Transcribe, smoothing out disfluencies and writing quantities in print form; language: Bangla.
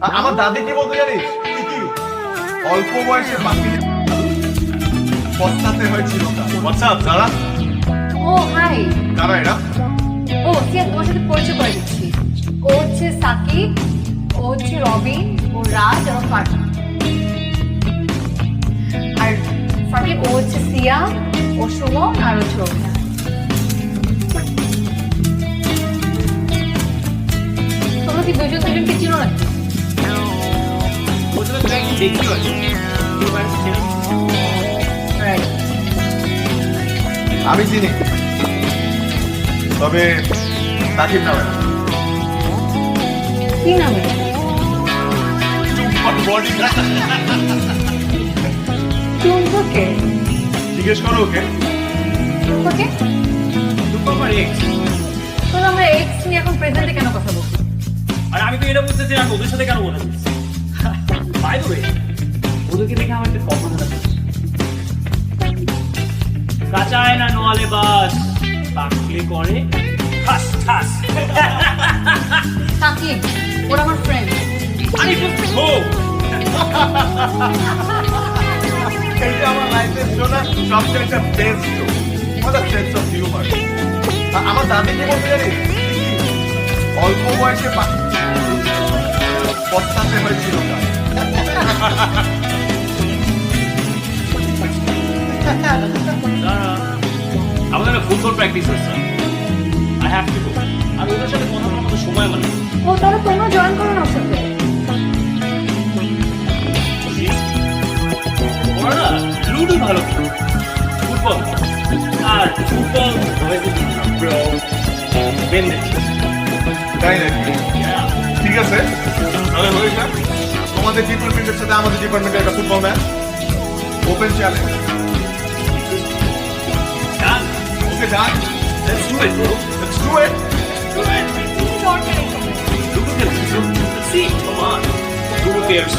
আমার দাদি কি বলতে জানিস কি অল্প বয়সে পাখি পস্তাতে হয়েছিল। হোয়াটসঅ্যাপ যারা ও হাই কারা এরা? ও সিয়া তোমার সাথে পরিচয় করে দিচ্ছি। ও হচ্ছে সাকিব, ও হচ্ছে রবিন, ও রাজ এবং ফারহান। আর সাকিব ও হচ্ছে সিয়া, ও সুমন আর হচ্ছে রবিনা। তোমরা কি দুজন দুজনকে চিনো নাকি? Right. আমি চিনি, তবে সাকিব নামে না। কি নামে? টুম্পাকে? জিজ্ঞেস করো ওকে। টুম্পাকে? তো আমরা এক্স নিয়ে এখন প্রেজেন্টে কেন কথা বলছি? আর আমি তো এটা বুঝতেছি না ওদের সাথে কেন বলে দিচ্ছি। বাই দ্য ওয়ে, ওদেরকে দেখে আমার একটা স্বপ্ন মনে পড়ছে। কাঁচায় না নোয়ালে বাস পাকলে করে ঠাস ঠাস। সাকিব ওরা আমার ফ্রেন্ড। আরে ও এইটা আমার লাইফের শোনা সবচেয়ে একটা best show. what a sense of humor। আমার দাদি কি বলতে জানিস অল্প বয়সে পস্তাতে হয়েছিল। আমাদের একটা ফুটবল প্র্যাকটিস হচ্ছে। I have to go. আর ওদের সাথে কথা বলার মতো সময় আমার নেই। ও তাহলে তোমরা জয়েন করো না ওর সাথে। ওরা না লুডো ভালো খেলে। ফুটবল আর ফুটবল বেন্দে। তাই নাকি? ঠিক আছে, তাহলে হয়ে যাক। তোমাদের ডিপার্টমেন্টের সাথে আমাদের ডিপার্টমেন্টের একটা football match, open challenge. Done. Okay done, Let's do it, bro. Let's do it. Ludo খেলছি, so let's see. Come on. Ludo players.